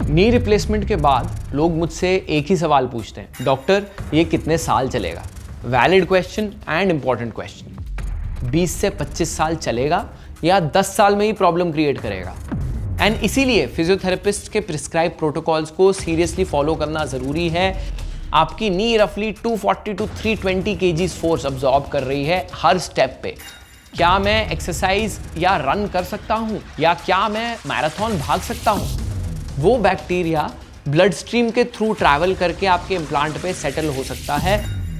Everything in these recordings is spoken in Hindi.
नी रिप्लेसमेंट के बाद लोग मुझसे एक ही सवाल पूछते हैं, डॉक्टर ये कितने साल चलेगा? Valid question and important question. 20 से 25 साल चलेगा या 10 साल में ही प्रॉब्लम क्रिएट करेगा? एंड इसीलिए फिजियोथेरेपिस्ट के प्रिस्क्राइब प्रोटोकॉल्स को सीरियसली फॉलो करना जरूरी है। आपकी नी रफली 240 टू 320 kgs फोर्स अब्सॉर्ब कर रही है हर स्टेप पे। क्या मैं एक्सरसाइज या रन कर सकता हूं, या क्या मैं मैराथन भाग सकता हूं? वो बैक्टीरिया ब्लड स्ट्रीम के थ्रू ट्रैवल करके आपके इम्प्लांट पे सेटल हो सकता है।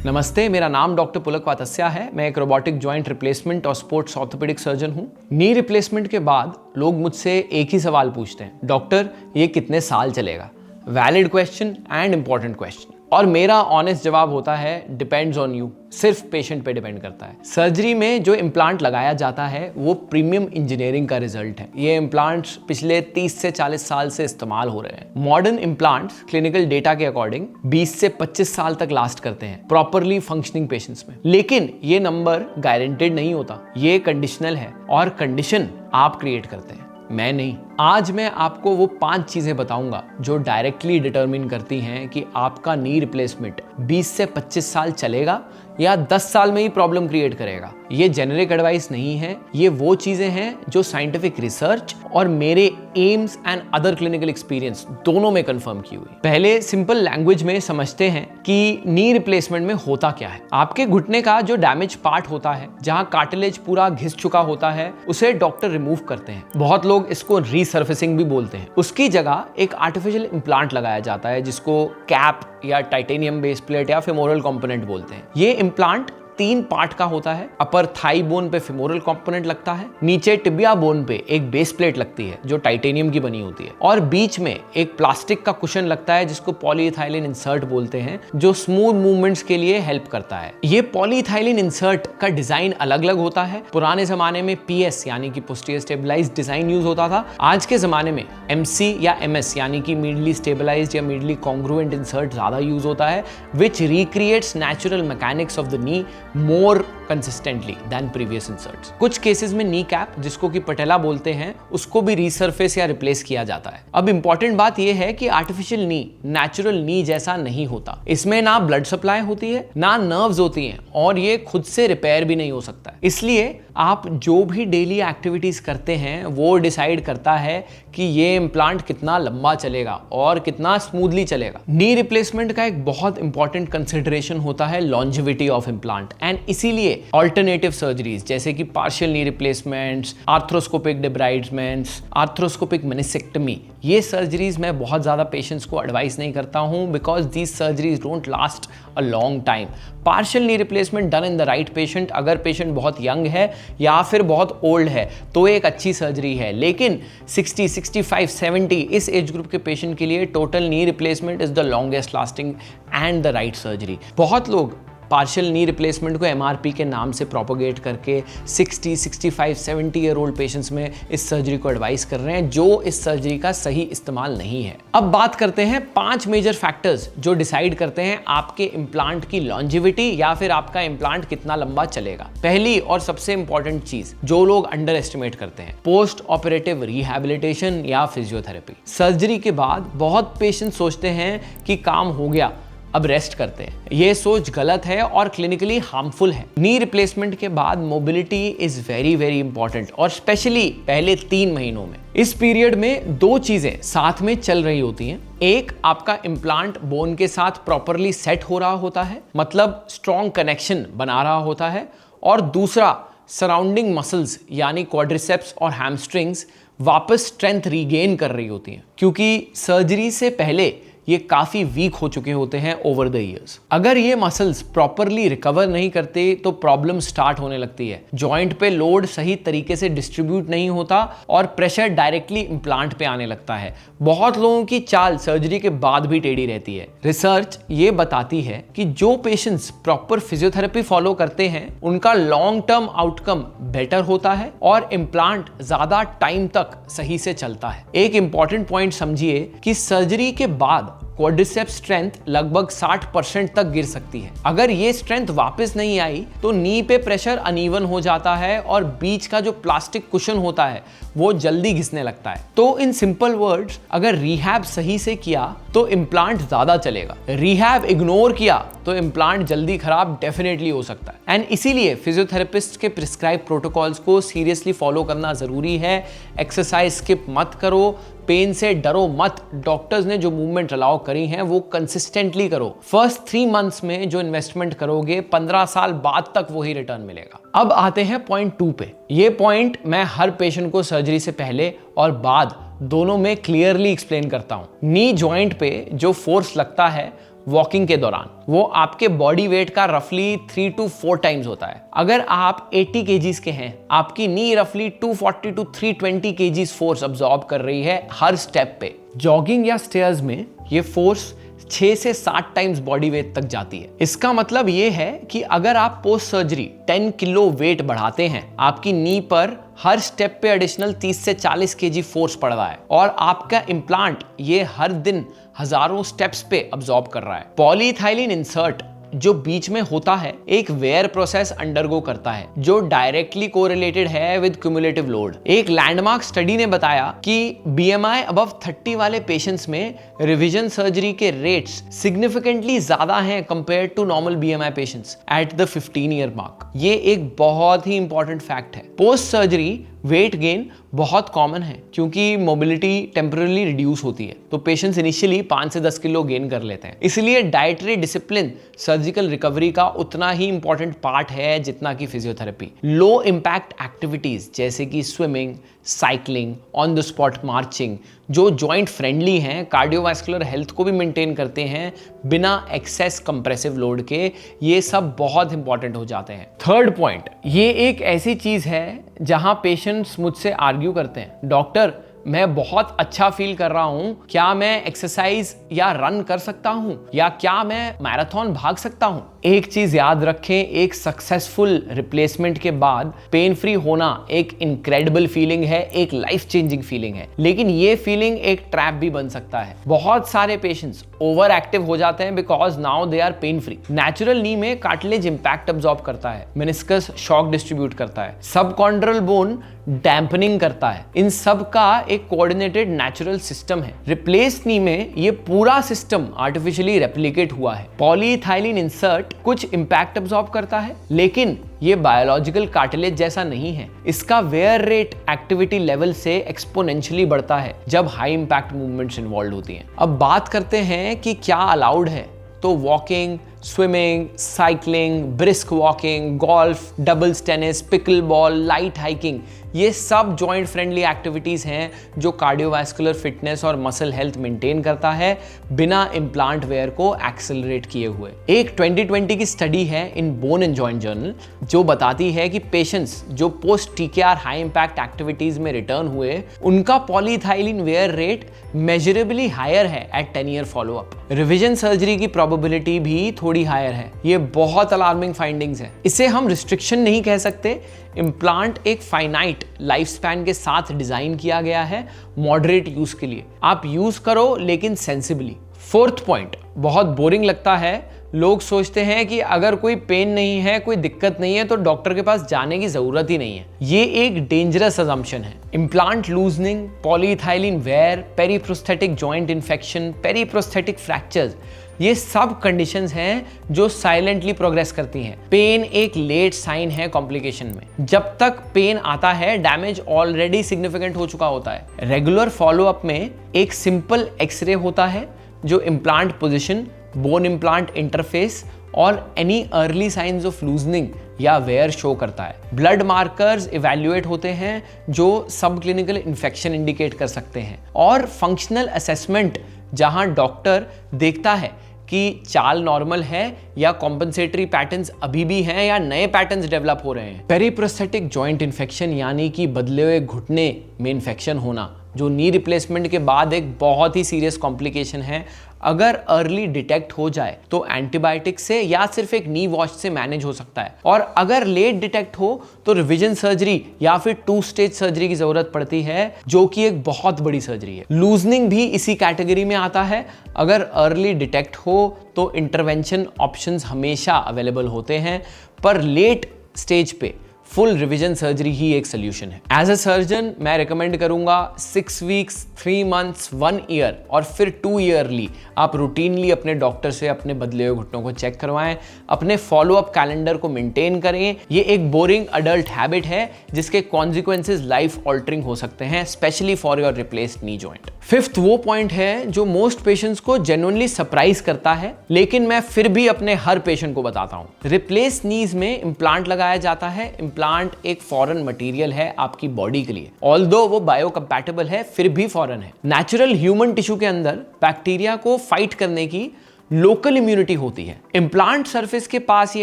नमस्ते, मेरा नाम डॉक्टर पुलक वातस्या है। मैं एक रोबोटिक जॉइंट रिप्लेसमेंट और स्पोर्ट्स ऑर्थोपेडिक सर्जन हूं। नी रिप्लेसमेंट के बाद लोग मुझसे एक ही सवाल पूछते हैं, डॉक्टर ये कितने साल चलेगा? Valid question and important question. और मेरा ऑनेस्ट जवाब होता है डिपेंड्स ऑन यू। सिर्फ पेशेंट पे डिपेंड करता है। सर्जरी में जो इम्प्लांट लगाया जाता है वो प्रीमियम इंजीनियरिंग का रिजल्ट है। ये इम्प्लांट्स पिछले 30 से 40 साल से इस्तेमाल हो रहे हैं। मॉडर्न इम्प्लांट्स क्लिनिकल डेटा के अकॉर्डिंग 20 से 25 साल तक लास्ट करते हैं प्रॉपरली फंक्शनिंग पेशेंट्स में। लेकिन ये नंबर गारंटेड नहीं होता, ये कंडीशनल है और कंडीशन आप क्रिएट करते हैं, मैं नहीं। आज मैं आपको वो 5 चीजें बताऊंगा जो डायरेक्टली डिटरमिन करती हैं कि आपका नी रिप्लेसमेंट 20 से 25 साल चलेगा या 10 साल में ही प्रॉब्लम क्रिएट करेगा। ये जेनेरिक एडवाइस नहीं है, ये वो चीजें हैं जो साइंटिफिक रिसर्च और मेरे AIIMS and other clinical experience दोनों में कंफर्म की हुई। पहले सिंपल लैंग्वेज में समझते हैं कि नी रिप्लेसमेंट में होता क्या है। आपके घुटने का जो डैमेज पार्ट होता है, जहां कार्टिलेज पूरा घिस चुका होता है, उसे डॉक्टर रिमूव करते हैं। बहुत लोग इसको रीसर्फेसिंग भी बोलते हैं। उसकी जगह एक आर्टिफिशियल इम्प्लांट लगाया जाता है जिसको कैप या टाइटेनियम बेस प्लेट या फेमोरल कंपोनेंट बोलते हैं। ये इम्प्लांट 3 पार्ट का होता है। अपर थाई बोन पे फेमोरल कंपोनेंट लगता है, नीचे टिबिया बोन पे एक बेस प्लेट लगती है जो टाइटेनियम की बनी होती है, और बीच में एक प्लास्टिक का कुशन लगता है जिसको पॉलीइथाइलिन इंसर्ट बोलते हैं, जो स्मूथ मूवमेंट्स के लिए हेल्प करता है। ये पॉलीइथाइलिन इंसर्ट का डिजाइन अलग अलग होता है। पुराने जमाने में PS यानी कि पोस्टीरियर स्टेबलाइज्ड डिजाइन यूज होता था। आज के जमाने में MC या MS यानी कि मिडली स्टेबलाइज्ड या मिडली कॉन्ग्रुएंट इंसर्ट ज्यादा यूज होता है, which recreates natural mechanics of the knee more consistently than previous inserts। कुछ केसेस में नी कैप, जिसको कि पटेला बोलते हैं, उसको भी रीसर्फेस या रिप्लेस किया जाता है। अब इंपॉर्टेंट बात यह है कि आर्टिफिशियल नी नेचुरल नी जैसा नहीं होता। इसमें ना ब्लड सप्लाई होती है, ना नर्व्स होती हैं, और ये खुद से रिपेयर भी नहीं हो सकता है। इसलिए आप जो भी डेली एक्टिविटीज करते हैं वो डिसाइड करता है कि ये इम्प्लांट कितना लंबा चलेगा और कितना स्मूथली चलेगा। नी रिप्लेसमेंट का एक बहुत इंपॉर्टेंट कंसिडरेशन होता है लॉन्जिविटी ऑफ इम्प्लांट, एंड इसीलिए ऑल्टरनेटिव सर्जरीज जैसे कि पार्शियल नी रिप्लेसमेंट्स, आर्थ्रोस्कोपिक डिब्राइडमेंट्स, आर्थ्रोस्कोपिक मेनिसेक्टमी, ये सर्जरीज मैं बहुत ज्यादा पेशेंट्स को एडवाइस नहीं करता हूं, because these surgeries don't last a long time. Partial knee replacement done in the right patient, अगर पेशेंट बहुत यंग है या फिर बहुत ओल्ड है तो एक अच्छी सर्जरी है। लेकिन 60, 65, 70 इस एज ग्रुप के पेशेंट के लिए total knee replacement is the longest lasting and the right surgery. बहुत लोग पार्शियल नी रिप्लेसमेंट को MRP के नाम से प्रोपोगेट करके 60, 65, 70 ईयर ओल्ड पेशेंट्स में इस सर्जरी को एडवाइस कर रहे हैं, जो इस सर्जरी का सही इस्तेमाल नहीं है। अब बात करते हैं 5 मेजर फैक्टर्स जो डिसाइड करते हैं आपके इम्प्लांट की लॉन्जिविटी या फिर आपका इम्प्लांट कितना लंबा चलेगा। पहली और सबसे इंपॉर्टेंट चीज जो लोग अंडर एस्टिमेट करते हैं, पोस्ट ऑपरेटिव रिहैबिलिटेशन या फिजियोथेरेपी। सर्जरी के बाद बहुत पेशेंट सोचते हैं कि काम हो गया, अब रेस्ट करते हैं। ये सोच गलत है और क्लिनिकली हार्मफुल है। नी रिप्लेसमेंट के बाद mobility is very very important, और स्पेशली पहले 3 महीनों में। इस पीरियड में 2 चीजें साथ में चल रही होती हैं। एक, आपका इम्प्लांट बोन के साथ प्रॉपरली सेट हो रहा होता है, मतलब स्ट्रॉन्ग कनेक्शन बना रहा होता है, और दूसरा, सराउंडिंग मसल्स यानी क्वाड्रिसेप्स और हैमस्ट्रिंग्स वापस स्ट्रेंथ रीगेन कर रही होती हैं, क्योंकि सर्जरी से पहले ये काफी वीक हो चुके होते हैं ओवर द ईयर्स। अगर ये मसल्स प्रॉपरली रिकवर नहीं करते तो प्रॉब्लम स्टार्ट होने लगती है। जॉइंट पे लोड सही तरीके से डिस्ट्रीब्यूट नहीं होता और प्रेशर डायरेक्टली इम्प्लांट पे आने लगता है। बहुत लोगों की चाल सर्जरी के बाद भी टेढ़ी रहती है। रिसर्च ये बताती है कि जो पेशेंट्स प्रॉपर फिजियोथेरेपी फॉलो करते हैं उनका लॉन्ग टर्म आउटकम बेटर होता है और इम्प्लांट ज्यादा टाइम तक सही से चलता है। एक इंपॉर्टेंट पॉइंट समझिए कि सर्जरी के बाद क्वाड्रिसेप्स स्ट्रेंथ लगभग 60% तक गिर सकती है। अगर ये स्ट्रेंथ वापस नहीं आई तो नी पे प्रेशर अनइवन हो जाता है और बीच का जो प्लास्टिक कुशन होता है वो जल्दी घिसने लगता है। तो इन सिंपल वर्ड्स, अगर रिहैब सही से किया तो इम्प्लांट ज्यादा चलेगा, रिहैब इग्नोर किया तो इम्प्लांट जल्दी खराब डेफिनेटली हो सकता है। एंड इसीलिए फिजियोथेरेपिस्ट के प्रिस्क्राइब प्रोटोकॉल्स को सीरियसली फॉलो करना जरूरी है। एक्सरसाइज स्किप मत करो, पेन से डरो मत, डॉक्टर्स ने जो मूवमेंट अलाउ करी हैं वो कंसिस्टेंटली करो। फर्स्ट 3 मंथ्स में जो इन्वेस्टमेंट करोगे 15 साल बाद तक वही रिटर्न मिलेगा। अब आते हैं पॉइंट 2 पे। ये पॉइंट मैं हर पेशेंट को सर्जरी से पहले और बाद दोनों में क्लियरली एक्सप्लेन करता हूं। नी जॉइंट पे जो फोर्स लगता है वॉकिंग के दौरान वो आपके बॉडी वेट का रफली 3 to 4 टाइम्स होता है। अगर आप 80 kgs के हैं, आपकी नी रफली 240 to 320 kgs फोर्स अब्सॉर्ब कर रही है हर स्टेप पे। जॉगिंग या स्टेयर्स में ये फोर्स 6 से 7 टाइम्स बॉडी वेट तक जाती है। इसका मतलब ये है कि अगर आप पोस्ट सर्जरी 10 किलो वेट बढ़ाते हैं, आपकी नी पर हर स्टेप पे एडिशनल 30 से 40 केजी फोर्स पड़ रहा है और आपका इम्प्लांट ये हर दिन हजारों स्टेप्स पे अब्सॉर्ब कर रहा है। पॉलीइथाइलिन इंसर्ट जो बीच में होता है एक वेयर प्रोसेस अंडरगो करता है जो डायरेक्टली कोरिलेटेड है विद क्यूमुलेटिव लोड। एक लैंडमार्क स्टडी ने बताया कि BMI अबव 30 वाले पेशेंट्स में रिवीजन सर्जरी के रेट्स सिग्निफिकेंटली ज्यादा हैं compared to normal BMI patients at the 15 year mark. ये एक बहुत ही इंपॉर्टेंट फैक्ट है। पोस्ट सर्जरी वेट गेन बहुत कॉमन है क्योंकि मोबिलिटी टेम्परली रिड्यूस होती है, तो पेशेंट्स इनिशियली 5 से 10 किलो गेन कर लेते हैं। इसलिए डाइटरी डिसिप्लिन सर्जिकल रिकवरी का उतना ही इंपॉर्टेंट पार्ट है जितना कि फिजियोथेरेपी। लो इम्पैक्ट एक्टिविटीज जैसे कि swimming, cycling, on the spot marching जो जॉइंट फ्रेंडली हैं, कार्डियोवास्कुलर हेल्थ को भी मेंटेन करते हैं बिना एक्सेस कंप्रेसिव लोड के, ये सब बहुत इंपॉर्टेंट हो जाते हैं। थर्ड पॉइंट, ये एक ऐसी चीज है जहां पेशेंट्स मुझसे आर्ग्यू करते हैं, डॉक्टर मैं बहुत अच्छा फील कर रहा हूं, क्या मैं एक्सरसाइज या रन कर सकता हूं या क्या मैं मैराथन भाग सकता हूं? एक चीज याद रखें, एक सक्सेसफुल रिप्लेसमेंट के बाद पेन फ्री होना एक इनक्रेडिबल फीलिंग है, एक लाइफ चेंजिंग फीलिंग है, लेकिन ये फीलिंग एक ट्रैप भी बन सकता है। बहुत सारे पेशेंट्स ओवर एक्टिव हो जाते हैं because now they are pain free. Natural knee में कार्टिलेज इंपैक्ट अब्सॉर्ब करता है, मेनिस्कस शॉक डिस्ट्रीब्यूट करता है, सबकॉन्ड्रल बोन डैम्पनिंग करता है। इन सब का एक कोऑर्डिनेटेड नेचुरल सिस्टम है। रिप्लेस नी में ये पूरा सिस्टम आर्टिफिशियली रेप्लिकेट हुआ है। पॉलीइथाइलिन इंसर्ट कुछ इंपैक्ट अब्सॉर्ब करता है लेकिन ये बायोलॉजिकल कार्टिलेज जैसा नहीं है। इसका वेयर रेट एक्टिविटी लेवल से एक्सपोनेंशियली बढ़ता है जब हाई इंपैक्ट मूवमेंट्स इन्वॉल्व होती हैं। अब बात करते हैं कि क्या अलाउड है, तो walking, swimming, cycling, brisk walking, golf, doubles tennis, pickle ball, light hiking, ये सब जॉइंट फ्रेंडली एक्टिविटीज हैं जो कार्डियोवास्कुलर फिटनेस और मसल हेल्थ मेंटेन करता है बिना इम्प्लांट वेयर को एक्सेलरेट किए हुए। एक 2020 की स्टडी है in bone and joint journal जो बताती है कि पेशेंट्स जो post TKR high impact activities में रिटर्न हुए उनका polyethylene wear rate measurably higher है at 10 year follow up. Revision surgery की प्रोबेबिलिटी भी थोड़ी हायर है। ये बहुत अलार्मिंग फाइंडिंग्स है। इसे हम रिस्ट्रिक्शन नहीं कह सकते। इम्प्लांट एक फाइनाइट लाइफ स्पैन के साथ डिजाइन किया गया है मॉडरेट यूज के लिए। आप यूज करो लेकिन सेंसिबली। फोर्थ पॉइंट बहुत बोरिंग लगता है। लोग सोचते हैं कि अगर कोई पेन नहीं है, कोई दिक्कत नहीं है तो डॉक्टर के पास जाने की जरूरत ही नहीं है। ये एक डेंजरस असम्पशन है। Implant loosening, polyethylene wear, periprosthetic joint infection, periprosthetic fractures, ये सब कंडीशंस हैं जो साइलेंटली प्रोग्रेस करती हैं। पेन एक लेट साइन है कॉम्प्लिकेशन में। जब तक पेन आता है डैमेज ऑलरेडी सिग्निफिकेंट हो चुका होता है। रेगुलर फॉलोअप में एक सिंपल एक्सरे होता है जो implant position, bone implant interface और any early signs of loosening या वेयर शो करता है। ब्लड मार्कर्स इवैल्यूएट होते हैं जो सब क्लिनिकल इन्फेक्शन इंडिकेट कर सकते हैं। और फंक्शनल असेसमेंट जहां डॉक्टर देखता है कि चाल नॉर्मल है या कॉम्पनसेटरी पैटर्न्स अभी भी हैं या नए पैटर्न्स डेवलप हो रहे हैं। पेरीप्रोस्थेटिक जॉइंट इन्फेक्शन यानी कि बदले हुए घुटने में इन्फेक्शन होना जो नी रिप्लेसमेंट के बाद एक बहुत ही सीरियस कॉम्प्लिकेशन है। अगर अर्ली डिटेक्ट हो जाए तो एंटीबायोटिक से या सिर्फ एक नी वॉश से मैनेज हो सकता है, और अगर लेट डिटेक्ट हो तो रिविजन सर्जरी या फिर 2 स्टेज सर्जरी की जरूरत पड़ती है, जो कि एक बहुत बड़ी सर्जरी है। लूजनिंग भी इसी कैटेगरी में आता है। अगर अर्ली डिटेक्ट हो तो इंटरवेंशन ऑप्शंस हमेशा अवेलेबल होते हैं, पर लेट स्टेज पे फुल रिवीजन सर्जरी ही एक सोल्यूशन है। एज अ सर्जन मैं रिकमेंड करूंगा 6 वीक्स, 3 मंथ्स, 1 ईयर और फिर 2 ईयरली आप रूटीनली अपने डॉक्टर से अपने बदले हुए घुटनों को चेक करवाएं, अपने फॉलोअप कैलेंडर को मेंटेन करें। ये एक बोरिंग अडल्ट हैबिट है जिसके कॉन्सिक्वेंसेस लाइफ ऑल्टरिंग हो सकते हैं, specially for your replaced knee joint. Fifth वो पॉइंट है जो मोस्ट पेशेंट्स को जेन्युइनली सरप्राइज करता है, लेकिन मैं फिर भी अपने हर पेशेंट को बताता हूं। रिप्लेस नीज में इम्प्लांट लगाया जाता है। इम्प्लांट एक फॉरेन मटेरियल है आपकी बॉडी के लिए, ऑल्दो वो बायोकम्पैटिबल है फिर भी फॉरेन है। नेचुरल ह्यूमन टिश्यू के अंदर बैक्टीरिया को फाइट करने की लोकल इम्यूनिटी होती है। इम्प्लांट सरफेस के पास ये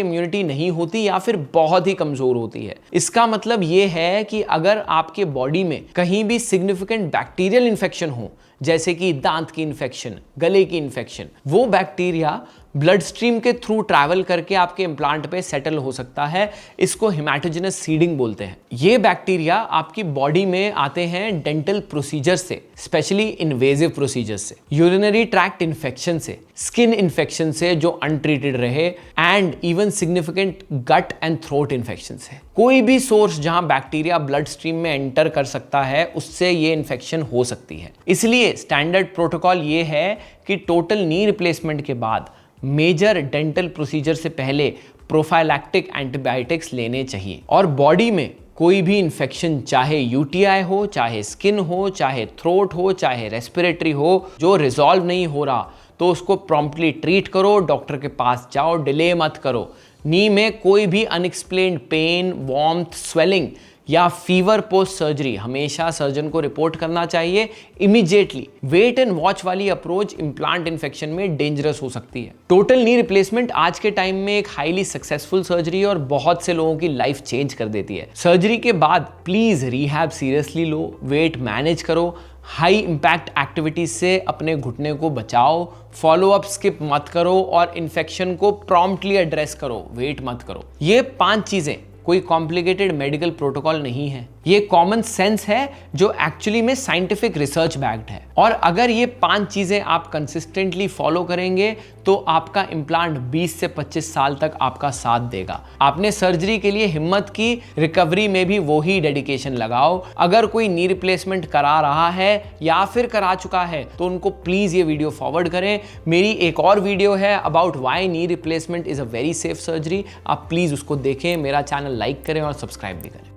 इम्यूनिटी नहीं होती या फिर बहुत ही कमजोर होती है। इसका मतलब ये है कि अगर आपके बॉडी में कहीं भी सिग्निफिकेंट बैक्टीरियल इन्फेक्शन हो, जैसे कि दांत की इन्फेक्शन, गले की इन्फेक्शन, वो बैक्टीरिया ब्लड स्ट्रीम के थ्रू ट्रैवल करके आपके इम्प्लांट पे सेटल हो सकता है। इसको हेमाटोजेनस सीडिंग बोलते हैं। ये बैक्टीरिया आपकी बॉडी में आते हैं डेंटल प्रोसीजर से, स्पेशली इन्वेजिव प्रोसीजर से, यूरिनरी ट्रैक्ट इन्फेक्शन से, स्किन इन्फेक्शन से जो अनट्रीटेड रहे, and even significant gut and throat infection से। कोई भी सोर्स जहां बैक्टीरिया ब्लड स्ट्रीम में एंटर कर सकता है, उससे ये इन्फेक्शन हो सकती है। इसलिए स्टैंडर्ड प्रोटोकॉल ये है कि टोटल नी रिप्लेसमेंट के बाद मेजर डेंटल प्रोसीजर से पहले प्रोफाइलैक्टिक एंटीबायोटिक्स लेने चाहिए। और बॉडी में कोई भी इन्फेक्शन, चाहे यूटीआई हो, चाहे स्किन हो, चाहे थ्रोट हो, चाहे रेस्पिरेटरी हो, जो रिजॉल्व नहीं हो रहा, तो उसको प्रॉम्प्टली ट्रीट करो, डॉक्टर के पास जाओ, डिले मत करो। नी में कोई भी अनएक्सप्लेन्ड पेन, वार्मथ, स्वेलिंग या फीवर पोस्ट सर्जरी हमेशा सर्जन को रिपोर्ट करना चाहिए इमीडिएटली। वेट एंड वॉच वाली अप्रोच इम्प्लांट इन्फेक्शन में डेंजरस हो सकती है। टोटल नी रिप्लेसमेंट आज के टाइम में एक हाईली सक्सेसफुल सर्जरी और बहुत से लोगों की लाइफ चेंज कर देती है। सर्जरी के बाद please rehab seriously low, weight manage करो, हाई इंपैक्ट एक्टिविटीज से अपने घुटने को बचाओ, फॉलोअप स्किप मत करो और इन्फेक्शन को प्रॉम्प्टली एड्रेस करो, वेट मत करो। ये 5 चीजें कोई कॉम्प्लिकेटेड मेडिकल प्रोटोकॉल नहीं है, ये कॉमन सेंस है जो एक्चुअली में साइंटिफिक रिसर्च बैक्ड है। और अगर ये 5 चीजें आप कंसिस्टेंटली फॉलो करेंगे तो आपका इम्प्लांट 20 से 25 साल तक आपका साथ देगा। आपने सर्जरी के लिए हिम्मत की, रिकवरी में भी वही डेडिकेशन लगाओ। अगर कोई नी रिप्लेसमेंट करा रहा है या फिर करा चुका है तो उनको प्लीज ये वीडियो फॉरवर्ड करें। मेरी एक और वीडियो है about why knee replacement is a very safe surgery, आप प्लीज उसको देखें। मेरा चैनल लाइक करें और सब्सक्राइब भी करें।